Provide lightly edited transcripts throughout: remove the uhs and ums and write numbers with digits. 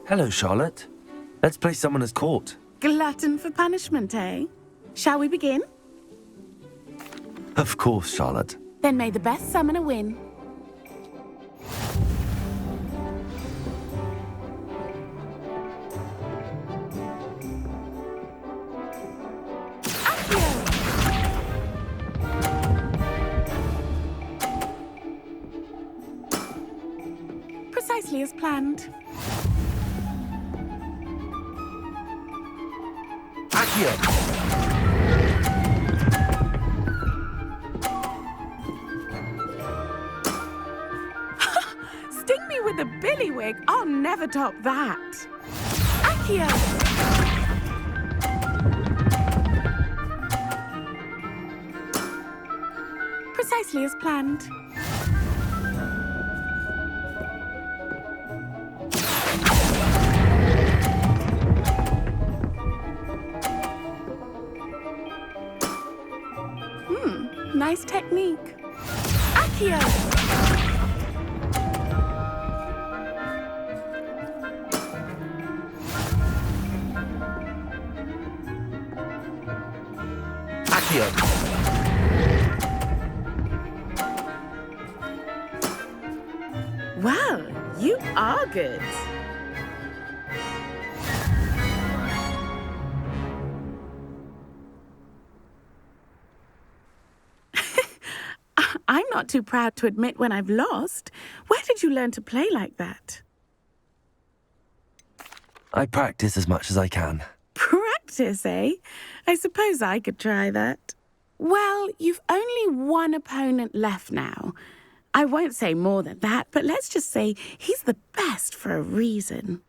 Hello, Charlotte. Let's play someone as caught. Glutton for punishment, eh? Shall we begin? Of course, Charlotte. Then may the best summoner win. Precisely as planned. Accio! Sting me with a billywig. I'll never top that. Accio! Precisely as planned. Nice technique. Accio! Accio! Well, you are good. I'm not too proud to admit when I've lost. Where did you learn to play like that? I practice as much as I can. Practice, eh? I suppose I could try that. Well, you've only one opponent left now. I won't say more than that, but let's just say he's the best for a reason.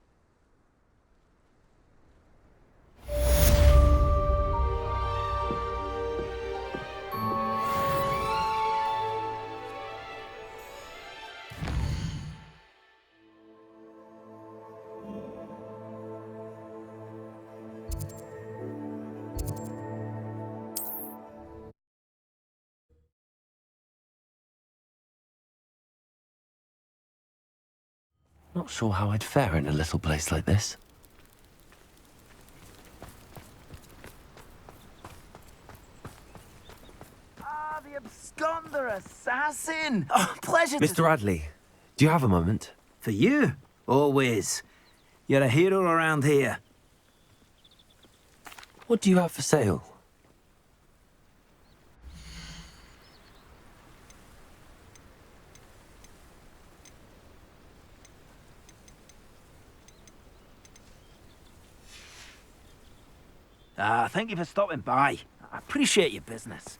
Not sure how I'd fare in a little place like this. Ah, the absconder assassin! Oh, pleasure Mr. Radley, do you have a moment? For you? Always. You're a hero around here. What do you have for sale? Thank you for stopping by. I appreciate your business.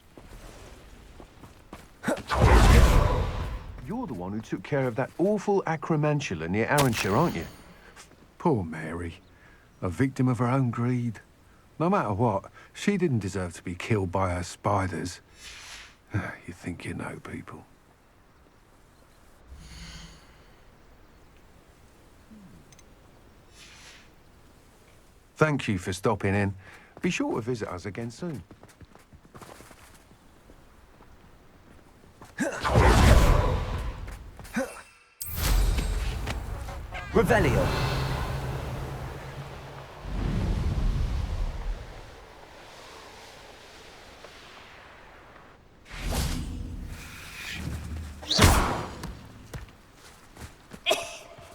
You're the one who took care of that awful acromantula near Arranshire, aren't you? Poor Mary. A victim of her own greed. No matter what, she didn't deserve to be killed by her spiders. You think you know people. Thank you for stopping in. Be sure to visit us again soon. Revelio.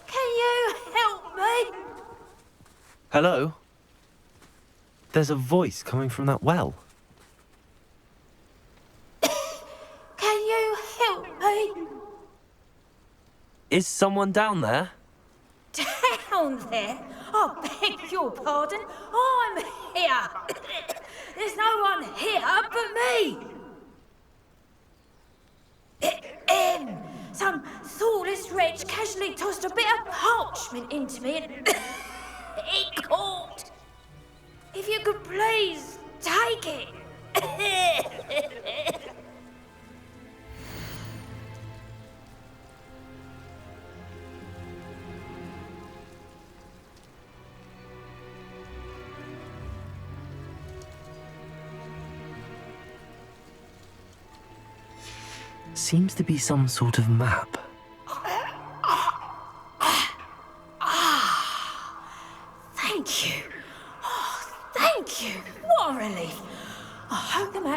Can you help me? Hello? There's a voice coming from that well. Can you help me? Is someone down there? Down there? I beg your pardon. I'm here. There's no one here but me. Some thoughtless wretch casually tossed a bit of parchment into me and it caught. If you could please take it. Seems to be some sort of map.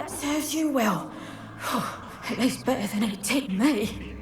that serves you well. At least better than it did me.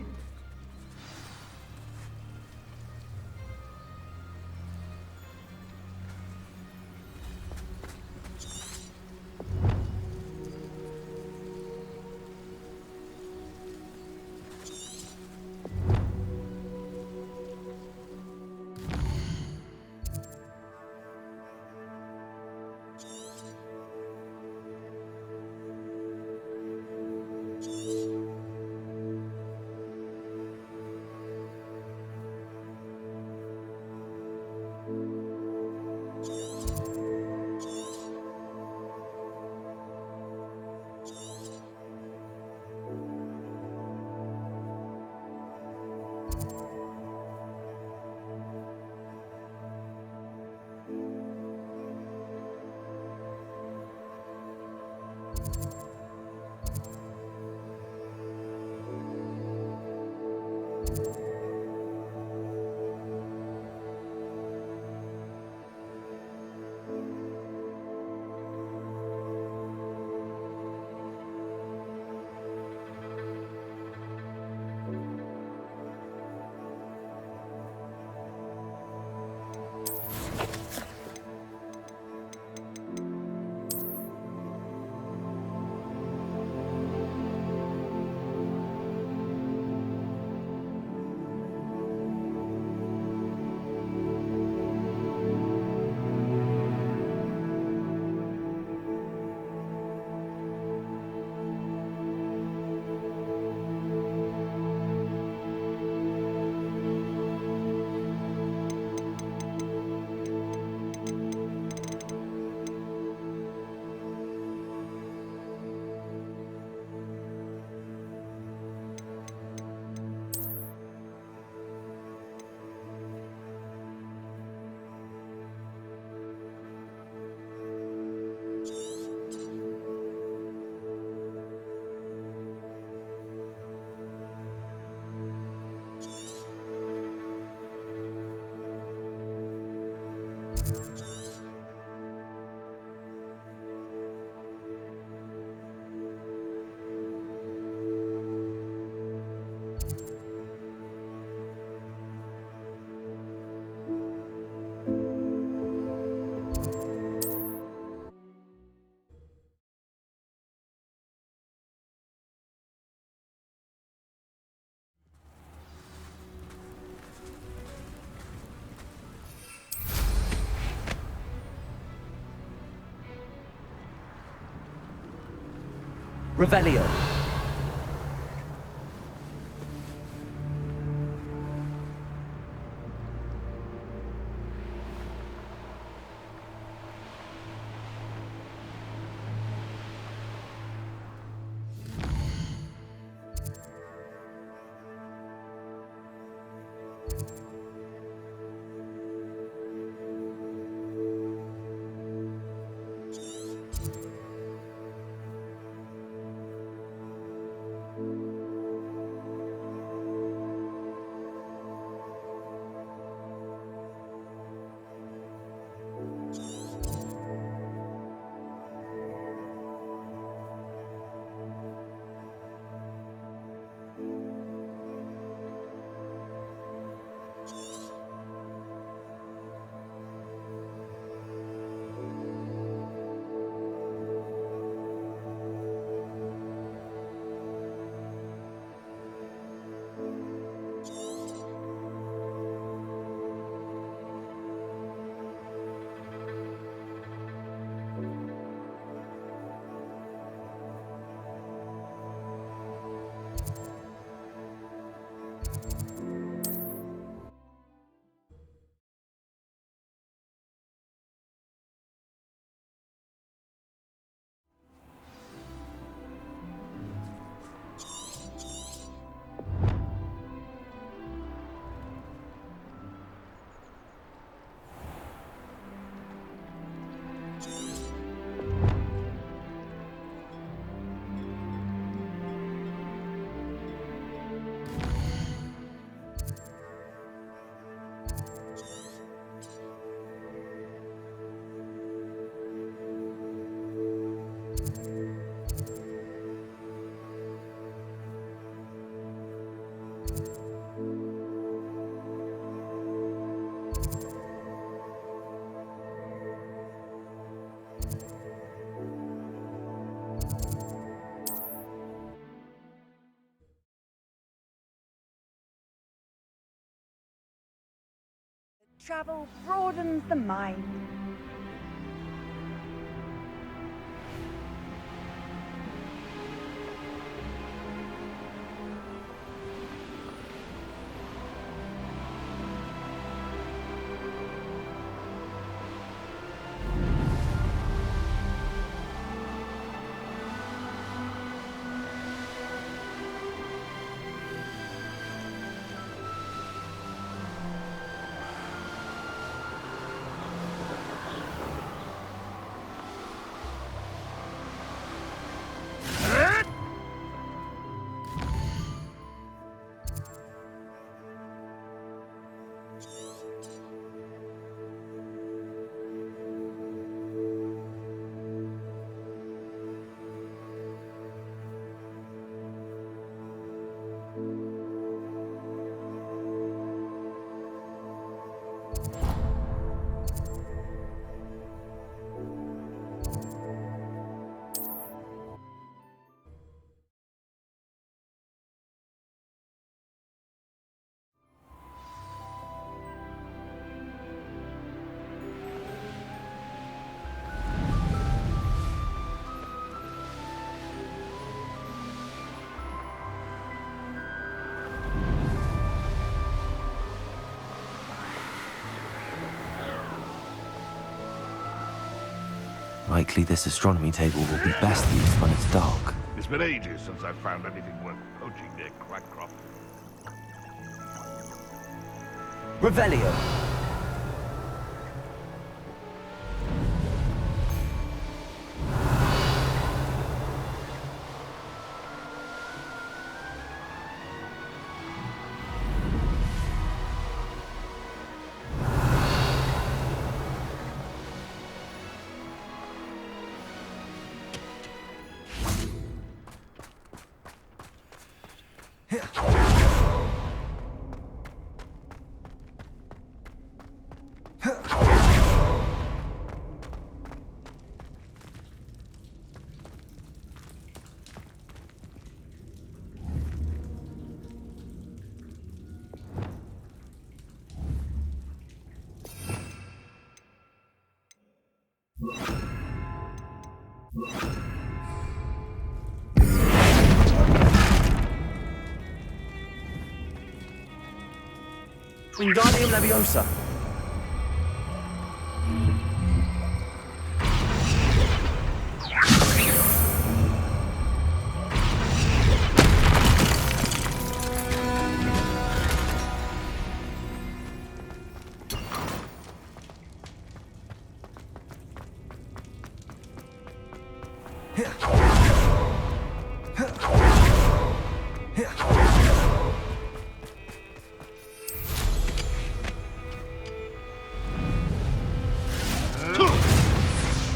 Revelio. Travel broadens the mind. Likely this astronomy table will be best used when it's dark. It's been ages since I've found anything worth poaching near Crackcroft. Revelio. Wingardium Leviosa.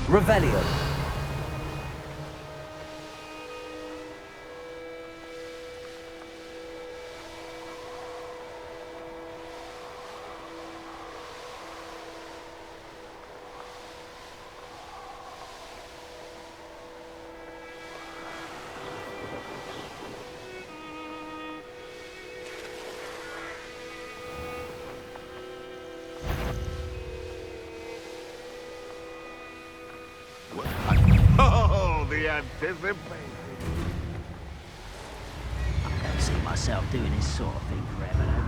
Revelio. Oh, the anticipation. I don't see myself doing this sort of thing forever, though.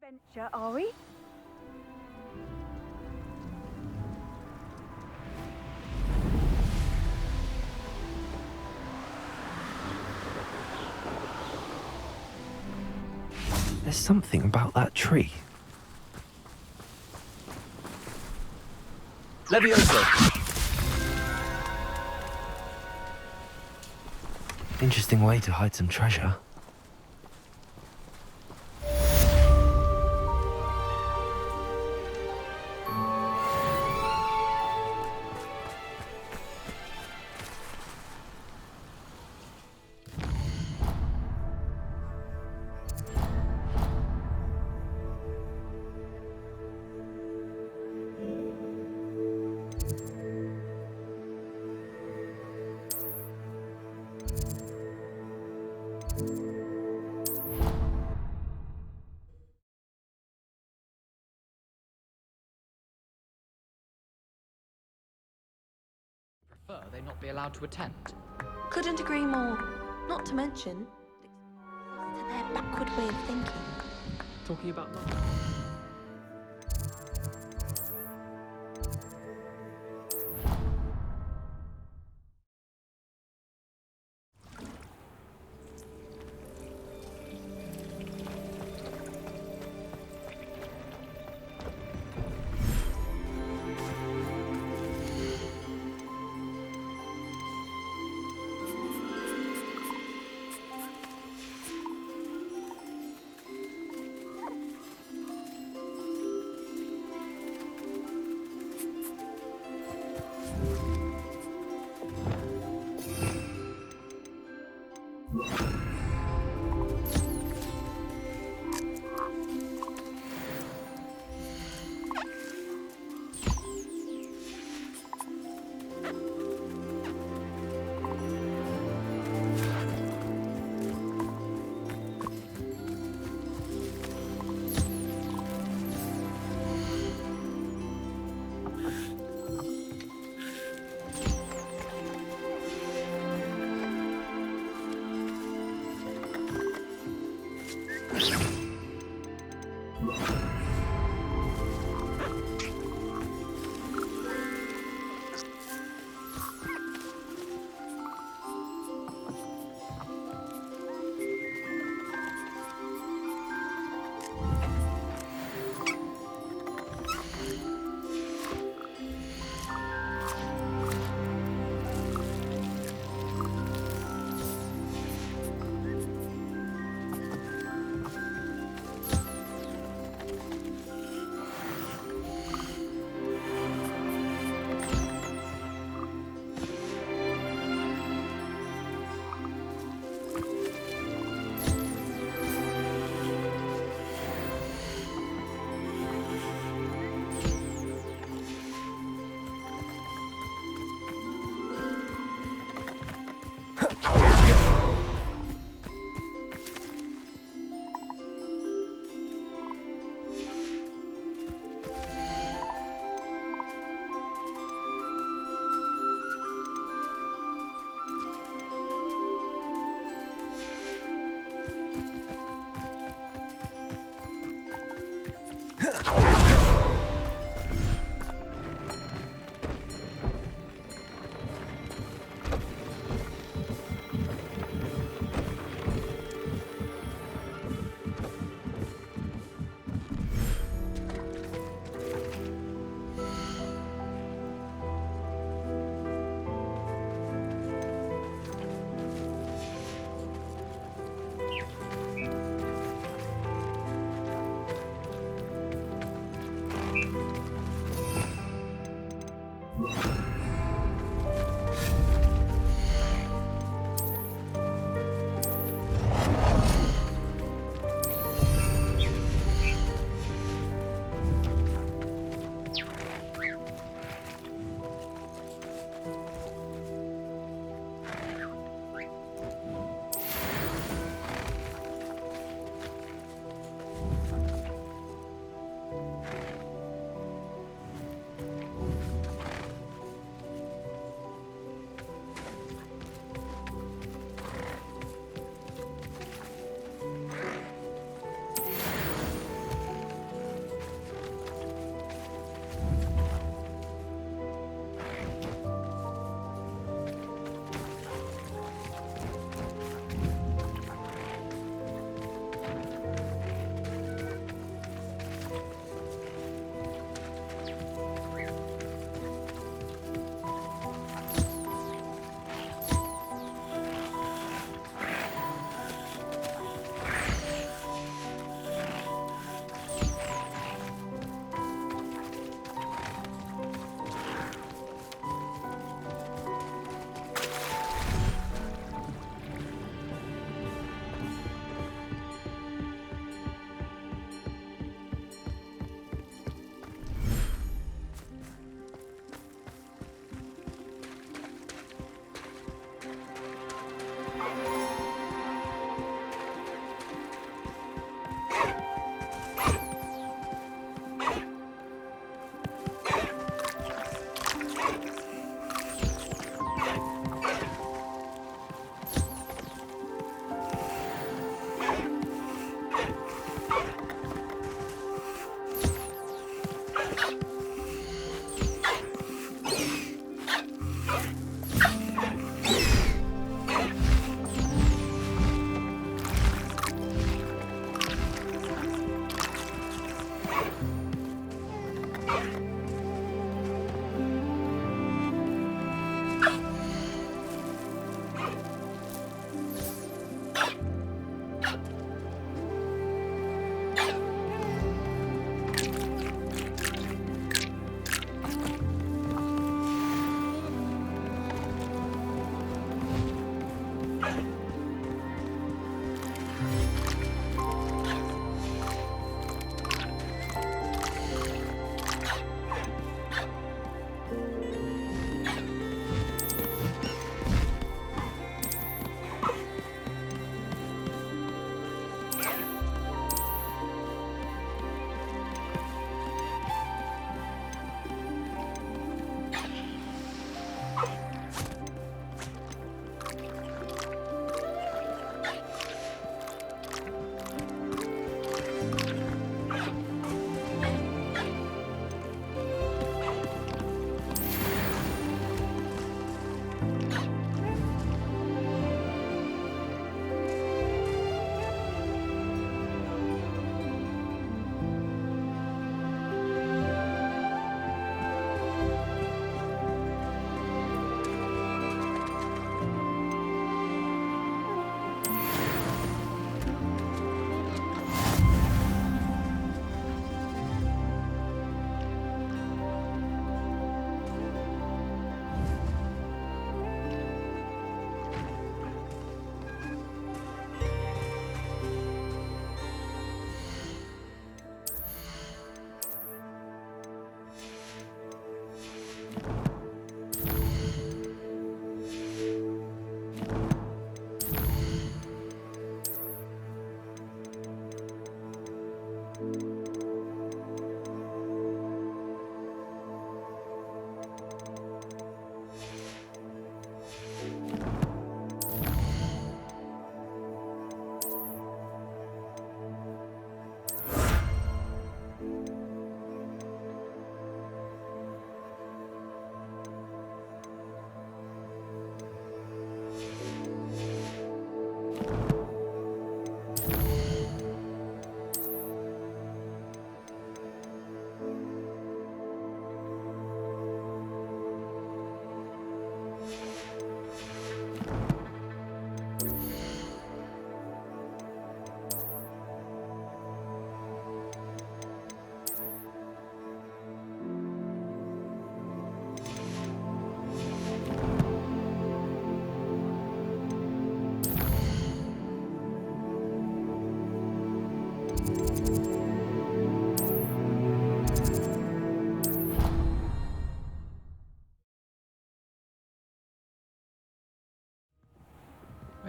Venture, are we? There's something about that tree. Levioso! Interesting way to hide some treasure. Prefer they not be allowed to attend. Couldn't agree more. Not to mention, to their backward way of thinking. Talking about not.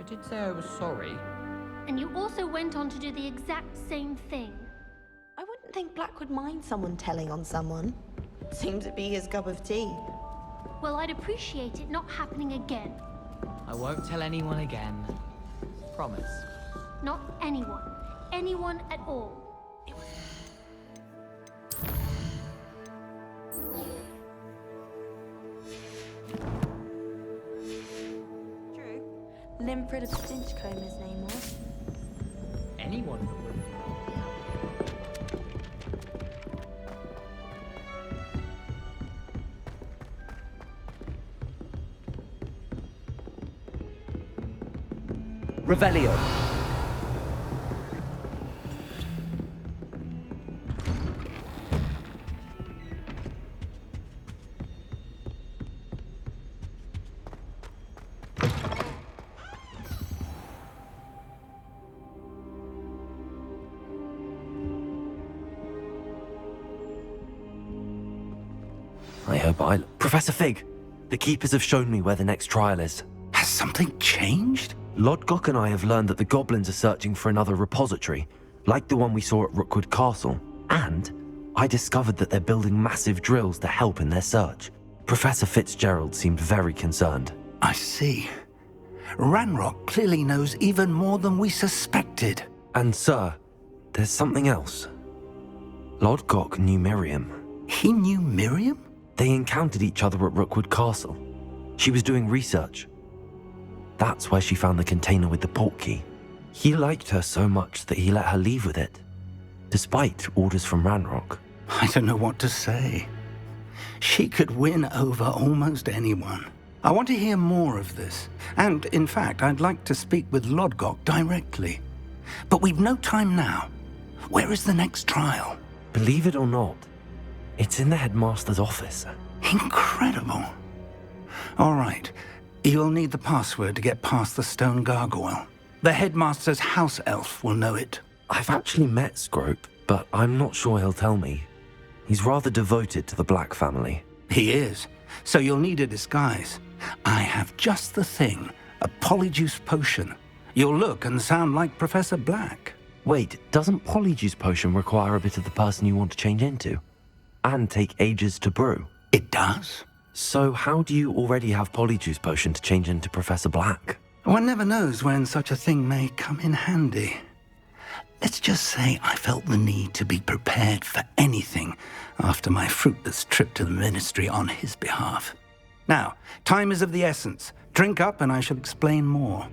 I did say I was sorry. And you also went on to do the exact same thing. I wouldn't think Black would mind someone telling on someone. Seems to be his cup of tea. Well, I'd appreciate it not happening again. I won't tell anyone again. Promise. Not anyone. Anyone at all. True. Limford of Stinchcombe his name was. Anyone would. Revelio. I hope Professor Fig, the Keepers have shown me where the next trial is. Has something changed? Lodgok and I have learned that the goblins are searching for another repository, like the one we saw at Rookwood Castle. And I discovered that they're building massive drills to help in their search. Professor Fitzgerald seemed very concerned. I see. Ranrock clearly knows even more than we suspected. And sir, there's something else. Lodgok knew Miriam. He knew Miriam? They encountered each other at Rookwood Castle. She was doing research. That's where she found the container with the portkey. He liked her so much that he let her leave with it, despite orders from Ranrock. I don't know what to say. She could win over almost anyone. I want to hear more of this. And, in fact, I'd like to speak with Lodgok directly. But we've no time now. Where is the next trial? Believe it or not, it's in the headmaster's office. Incredible. All right. You'll need the password to get past the stone gargoyle. The headmaster's house elf will know it. I've actually met Scrope, but I'm not sure he'll tell me. He's rather devoted to the Black family. He is. So you'll need a disguise. I have just the thing. A Polyjuice potion. You'll look and sound like Professor Black. Wait, doesn't Polyjuice potion require a bit of the person you want to change into? And take ages to brew? It does. So how do you already have Polyjuice potion to change into Professor Black? One never knows when such a thing may come in handy. Let's just say I felt the need to be prepared for anything after my fruitless trip to the ministry on his behalf. Now, time is of the essence. Drink up and I shall explain more.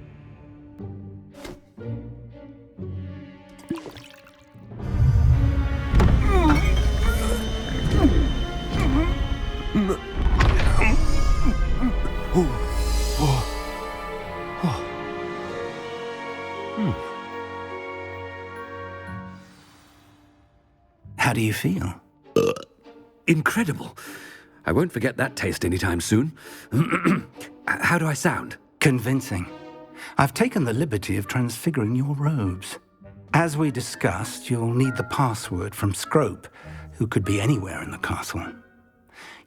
How do you feel? Incredible. I won't forget that taste anytime soon. How do I sound? Convincing. I've taken the liberty of transfiguring your robes. As we discussed, you'll need the password from Scrope, who could be anywhere in the castle.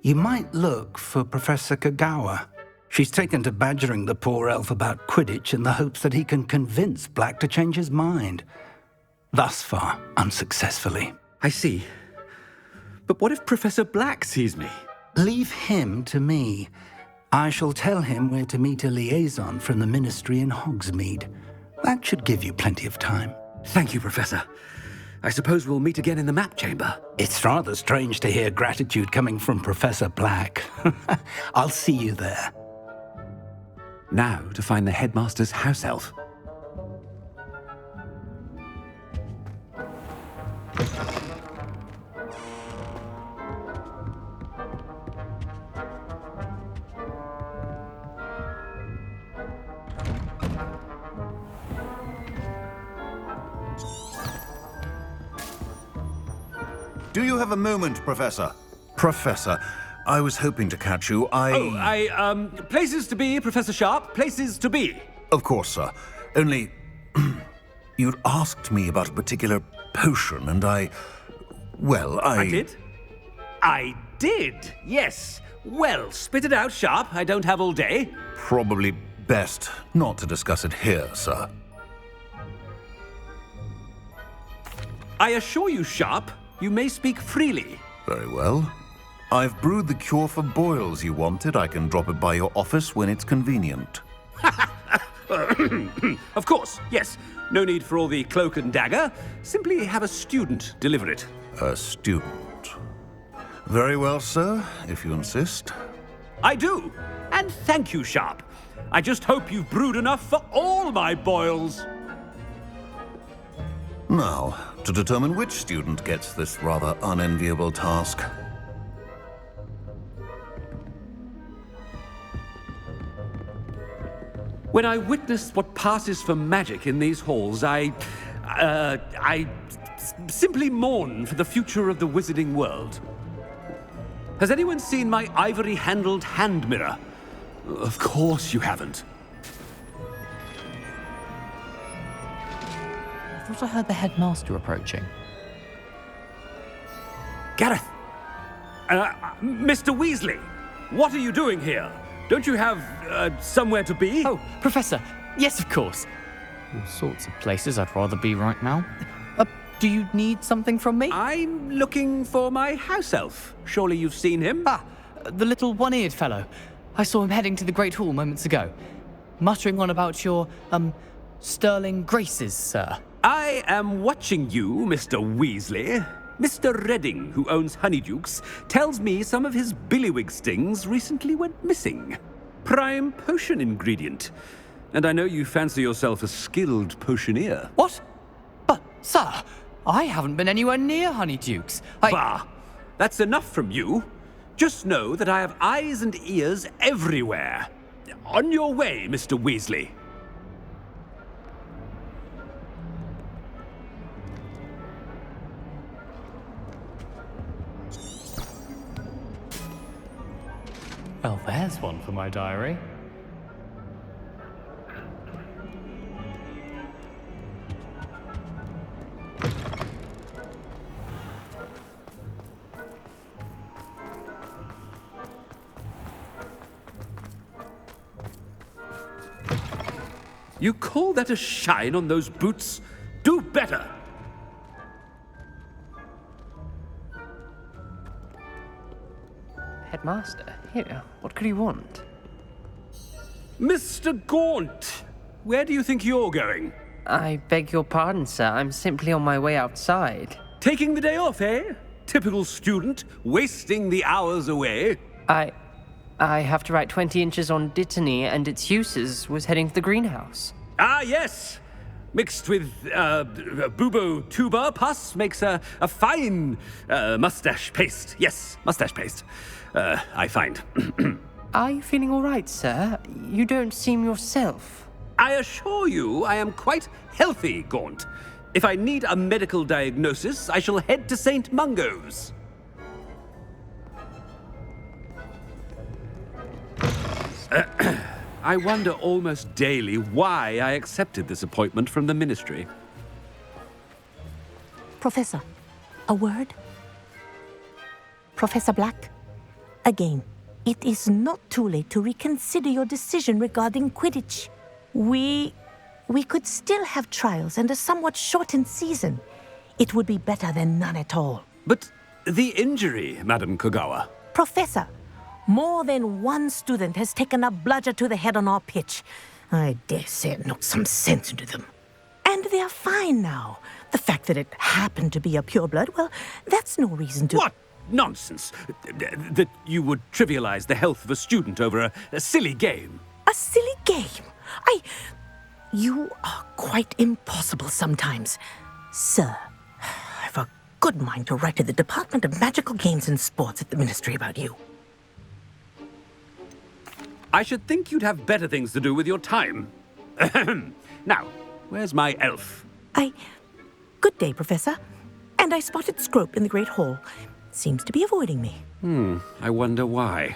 You might look for Professor Kagawa. She's taken to badgering the poor elf about Quidditch in the hopes that he can convince Black to change his mind. Thus far, unsuccessfully. I see. But what if Professor Black sees me? Leave him to me. I shall tell him where to meet a liaison from the ministry in Hogsmeade. That should give you plenty of time. Thank you, Professor. I suppose we'll meet again in the map chamber. It's rather strange to hear gratitude coming from Professor Black. I'll see you there. Now to find the headmaster's house elf. Do you have a moment, Professor? Professor, I was hoping to catch you. Places to be, Professor Sharp. Places to be. Of course, sir. Only, you'd asked me about a particular potion, and I did? I did, yes. Well, spit it out, Sharp. I don't have all day. Probably best not to discuss it here, sir. I assure you, Sharp, you may speak freely. Very well. I've brewed the cure for boils you wanted. I can drop it by your office when it's convenient. Of course, yes. No need for all the cloak and dagger. Simply have a student deliver it. A student. Very well, sir, if you insist. I do. And thank you, Sharp. I just hope you've brewed enough for all my boils. Now, to determine which student gets this rather unenviable task. When I witness what passes for magic in these halls, I simply mourn for the future of the wizarding world. Has anyone seen my ivory-handled hand mirror? Of course you haven't. I thought I heard the headmaster approaching. Gareth! Mr. Weasley, what are you doing here? Don't you have somewhere to be? Oh, Professor, yes, of course. All sorts of places I'd rather be right now. Do you need something from me? I'm looking for my house elf. Surely you've seen him? Ah, the little one-eared fellow. I saw him heading to the Great Hall moments ago, muttering on about your, sterling graces, sir. I am watching you, Mr. Weasley. Mr. Redding, who owns Honeydukes, tells me some of his billywig stings recently went missing. Prime potion ingredient. And I know you fancy yourself a skilled potioneer. What? But, sir, I haven't been anywhere near Honeydukes. Bah! That's enough from you. Just know that I have eyes and ears everywhere. On your way, Mr. Weasley. Well, there's one for my diary. You call that a shine on those boots? Do better! Headmaster, here, what could he want? Mr. Gaunt! Where do you think you're going? I beg your pardon, sir. I'm simply on my way outside. Taking the day off, eh? Typical student, wasting the hours away. I have to write 20 inches on Dittany and its uses. Was heading to the greenhouse. Ah, yes! Mixed with bubo tuber pus makes a fine mustache paste. Yes, mustache paste. I find. Are you feeling all right, sir? You don't seem yourself. I assure you I am quite healthy, Gaunt. If I need a medical diagnosis, I shall head to St. Mungo's. I wonder almost daily why I accepted this appointment from the Ministry. Professor, a word? Professor Black, again, it is not too late to reconsider your decision regarding Quidditch. We could still have trials and a somewhat shortened season. It would be better than none at all. But the injury, Madam Kogawa. Professor, more than one student has taken a bludger to the head on our pitch. I dare say it knocked some sense into them. And they're fine now. The fact that it happened to be a pureblood, well, that's no reason to... What nonsense! That you would trivialize the health of a student over a silly game. A silly game? You are quite impossible sometimes. Sir, I've a good mind to write to the Department of Magical Games and Sports at the Ministry about you. I should think you'd have better things to do with your time. Now, where's my elf? Good day, Professor. And I spotted Scrope in the Great Hall. Seems to be avoiding me. I wonder why.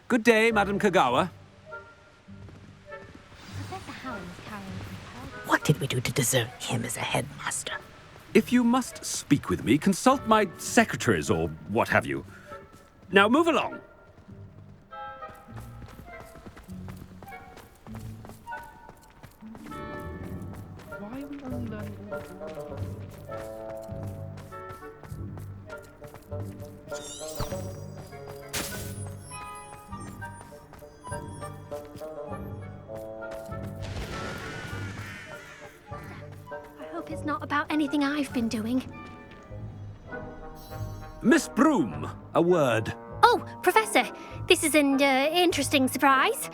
Good day, Madam Kogawa. What did we do to deserve him as a headmaster? If you must speak with me, consult my secretaries or what have you. Now, move along. I hope it's not about anything I've been doing. Miss Broom, a word. Oh, Professor, this is an interesting surprise.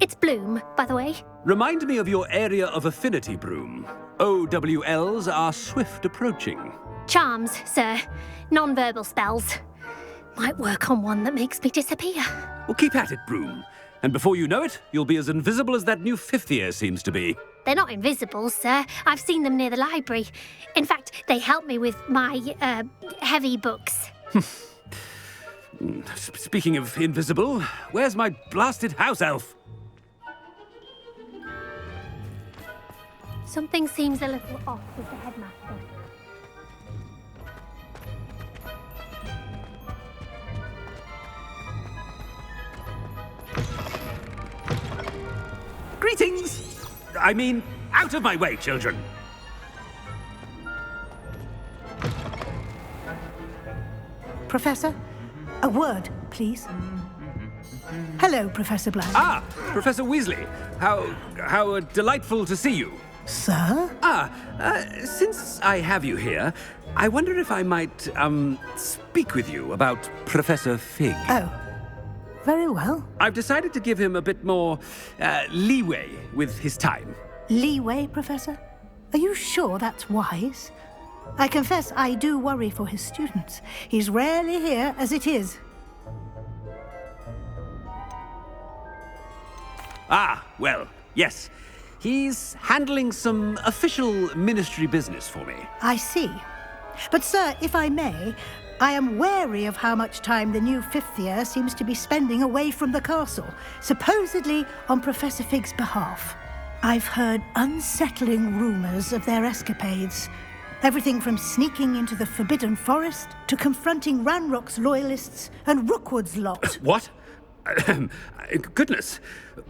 It's Bloom, by the way. Remind me of your area of affinity, Broom. OWLs are swift approaching. Charms, sir. Non-verbal spells. Might work on one that makes me disappear. Well, keep at it, Broom. And before you know it, you'll be as invisible as that new fifth year seems to be. They're not invisible, sir. I've seen them near the library. In fact, they help me with my, heavy books. Speaking of invisible, where's my blasted house elf? Something seems a little off with the headmaster. Greetings! I mean, out of my way, children! Professor, a word, please. Hello, Professor Black. Ah, Professor Weasley. How delightful to see you. Sir? Since I have you here, I wonder if I might, speak with you about Professor Fig. Oh, very well. I've decided to give him a bit more, leeway with his time. Leeway, Professor? Are you sure that's wise? I confess I do worry for his students. He's rarely here as it is. Ah, well, yes. He's handling some official ministry business for me. I see. But, sir, if I may, I am wary of how much time the new fifth year seems to be spending away from the castle, supposedly on Professor Fig's behalf. I've heard unsettling rumours of their escapades. Everything from sneaking into the Forbidden Forest to confronting Ranrock's loyalists and Rookwood's lot. What? Goodness.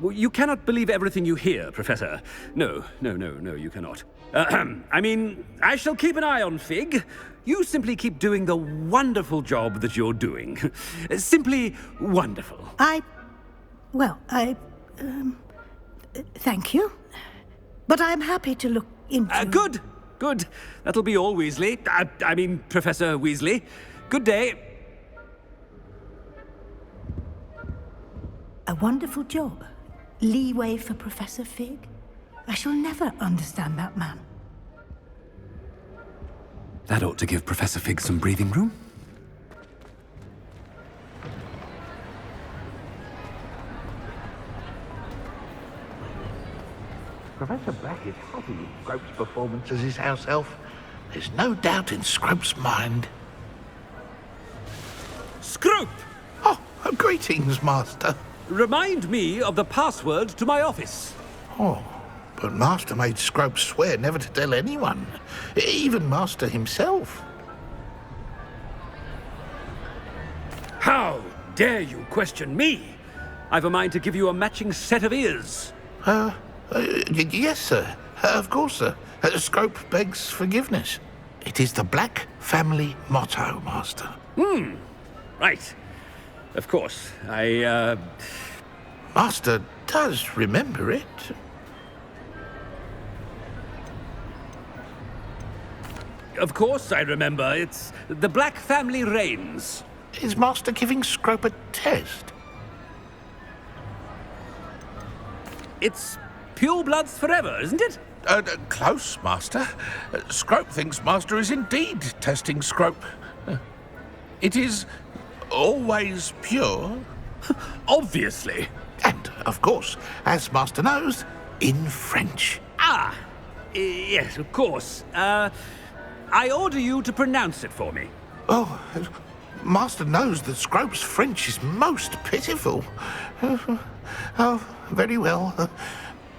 You cannot believe everything you hear, Professor. No, you cannot. I mean, I shall keep an eye on Fig. You simply keep doing the wonderful job that you're doing. Simply wonderful. Thank you. But I'm happy to look into... Good. That'll be all, Weasley. I mean, Professor Weasley. Good day. A wonderful job. Leeway for Professor Fig. I shall never understand that man. That ought to give Professor Fig some breathing room. Professor Black is happy with Scrope's performance as his house elf. There's no doubt in Scrope's mind. Scrope! Oh, greetings, Master. Remind me of the password to my office. Oh, but Master made Scrope swear never to tell anyone, even Master himself. How dare you question me? I've a mind to give you a matching set of ears. Yes, sir. Of course, sir. Scrope begs forgiveness. It is the Black family motto, Master. Right. Of course. Master does remember it. Of course I remember. It's the Black family reigns. Is Master giving Scrope a test? It's pure bloods forever, isn't it? Close, Master. Scrope thinks Master is indeed testing Scrope. It is always pure. Obviously. And, of course, as Master knows, in French. Yes, of course. I order you to pronounce it for me. Oh, Master knows that Scrope's French is most pitiful. Oh, very well.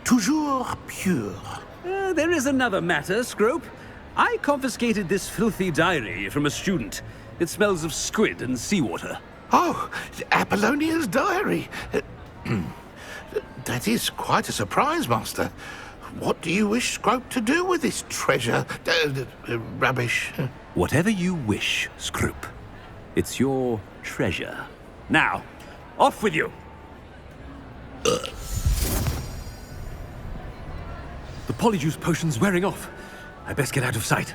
Toujours pure. There is another matter, Scrope. I confiscated this filthy diary from a student. It smells of squid and seawater. Oh, Apollonia's diary. That is quite a surprise, Master. what do you wish Scrope to do with this treasure? Rubbish. Whatever you wish, Scrope. It's your treasure. Now, off with you! The Polyjuice potion's wearing off. I best get out of sight.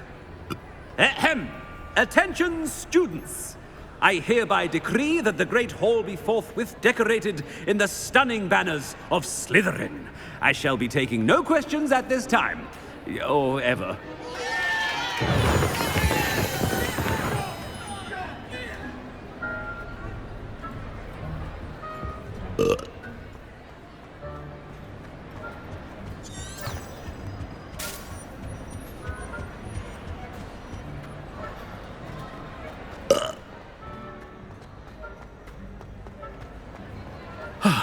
Ahem! Attention, students! I hereby decree that the Great Hall be forthwith decorated in the stunning banners of Slytherin. I shall be taking no questions at this time. Or ever.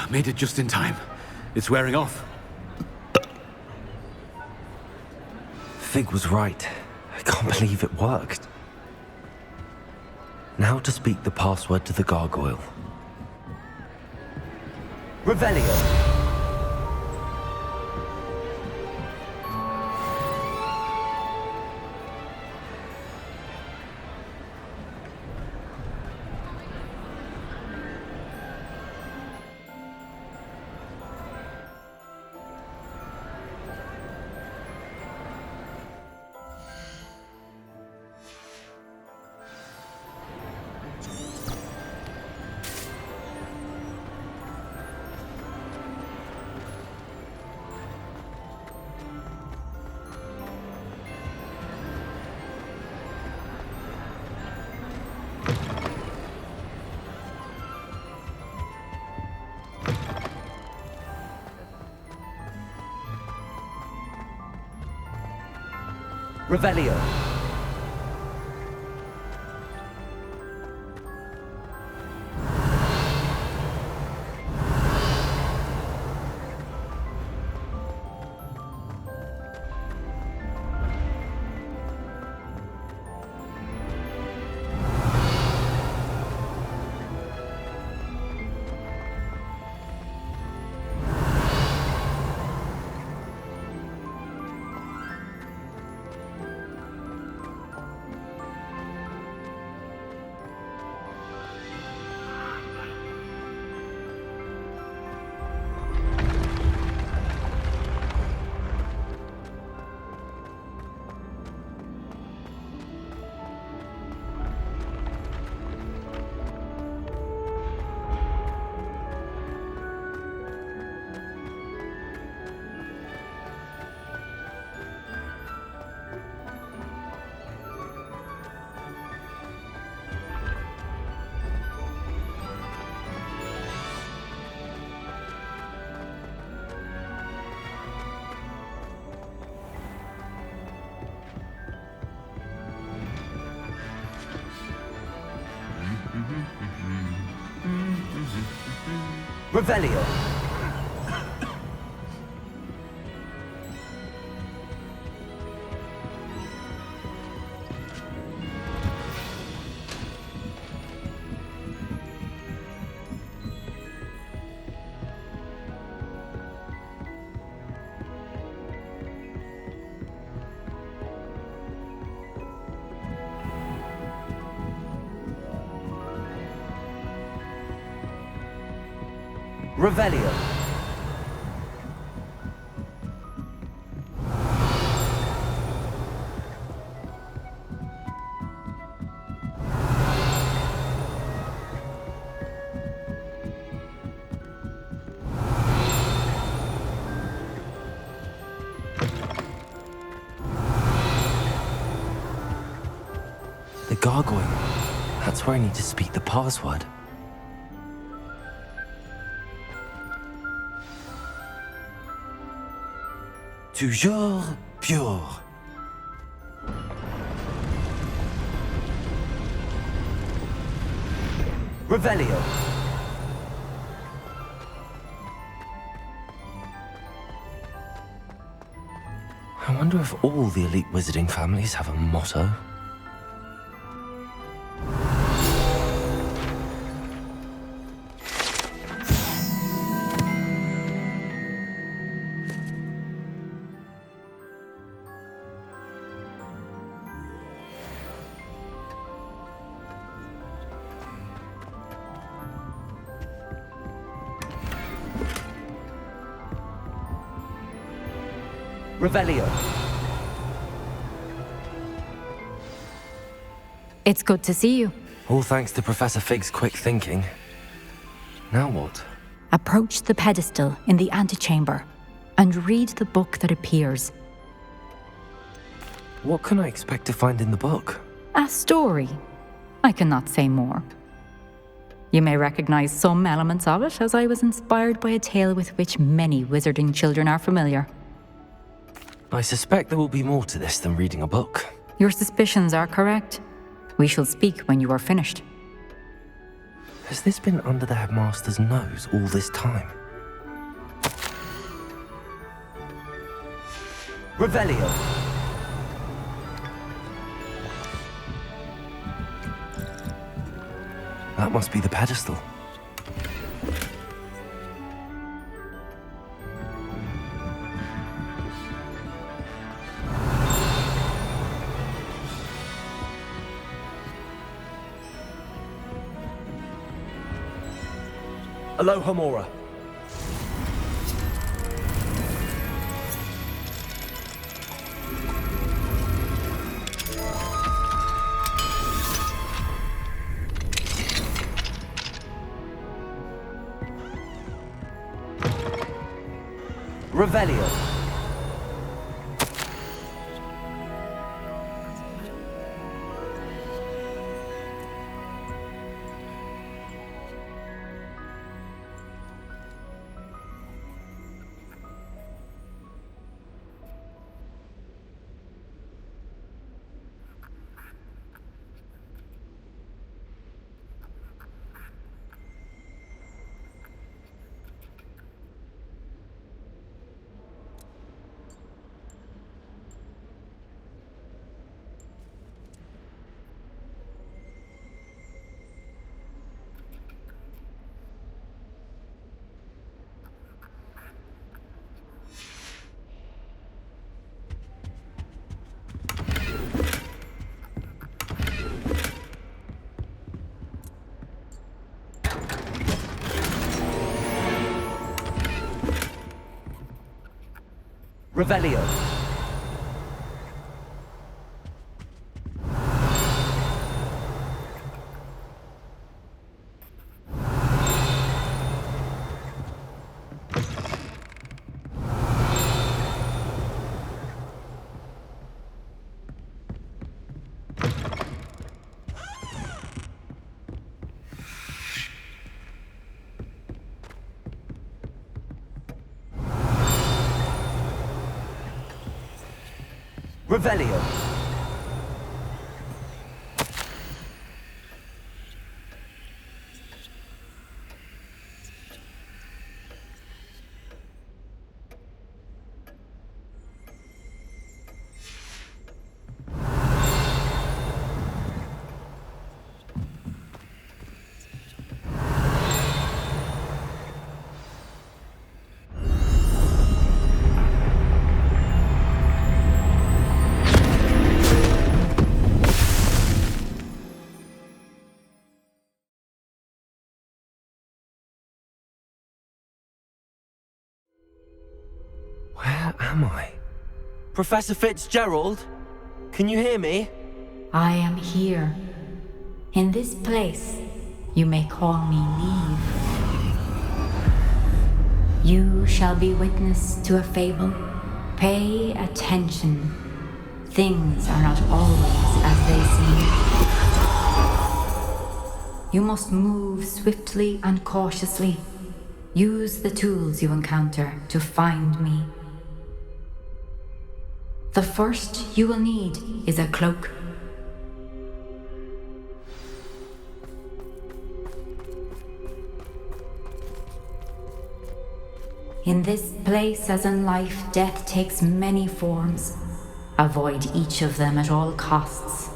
Made it just in time. It's wearing off. Fig was right. I can't believe it worked. Now to speak the password to the gargoyle. Revelio. Revelio. Revelio. Revelio. The gargoyle. That's where I need to speak the password. Toujours pure. Revelio. I wonder if all the elite wizarding families have a motto. Revelio. It's good to see you. All thanks to Professor Fig's quick thinking. Now what? Approach the pedestal in the antechamber and read the book that appears. What can I expect to find in the book? A story. I cannot say more. You may recognize some elements of it, as I was inspired by a tale with which many wizarding children are familiar. I suspect there will be more to this than reading a book. Your suspicions are correct. We shall speak when you are finished. Has this been under the headmaster's nose all this time? Revelio. That must be the pedestal. Aloha Mora. Revelio. Revelio. Revelio. Where am I? Professor Fitzgerald? Can you hear me? I am here. In this place, you may call me Niamh. You shall be witness to a fable. Pay attention. Things are not always as they seem. You must move swiftly and cautiously. Use the tools you encounter to find me. The first you will need is a cloak. In this place, as in life, death takes many forms. Avoid each of them at all costs.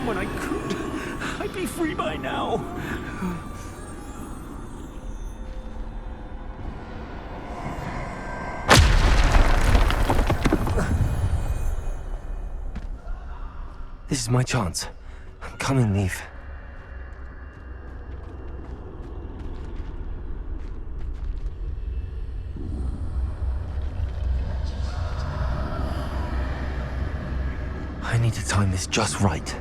when I could. I'd be free by now. This is my chance. I'm coming, Niamh. I need to time this just right.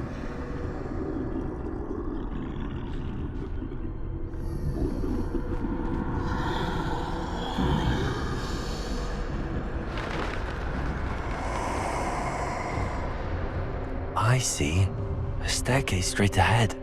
I see. A staircase straight ahead.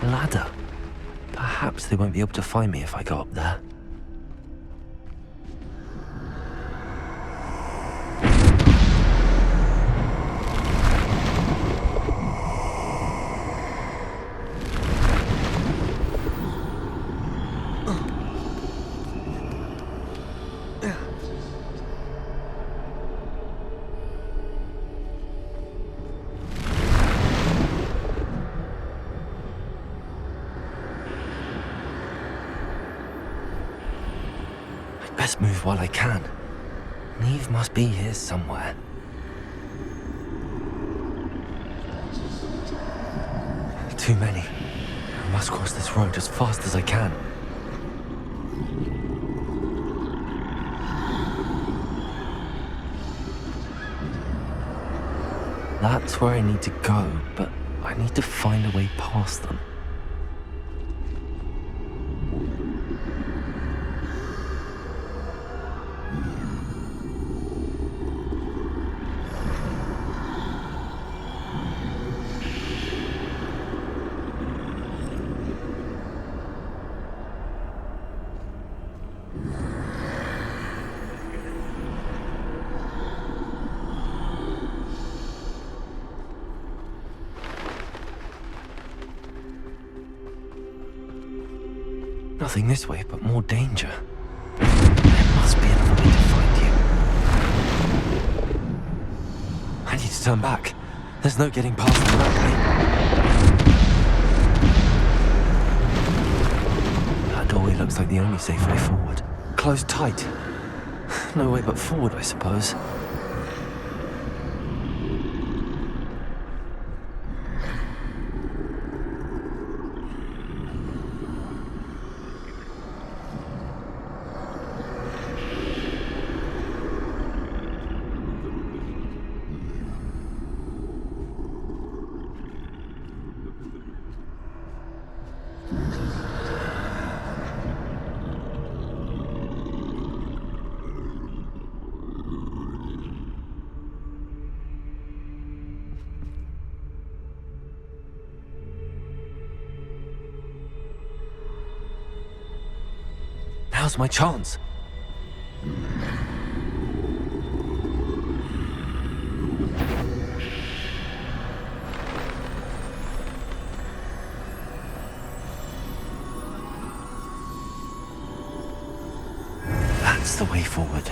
Ladder. Perhaps they won't be able to find me if I go up there. Best move while I can. Niamh must be here somewhere. Too many. I must cross this road as fast as I can. That's where I need to go, but I need to find a way past them. Nothing this way, but more danger. There must be another way to find you. I need to turn back. There's no getting past them that way. That doorway looks like the only safe way forward. Closed tight. No way but forward, I suppose. Now's my chance. That's the way forward.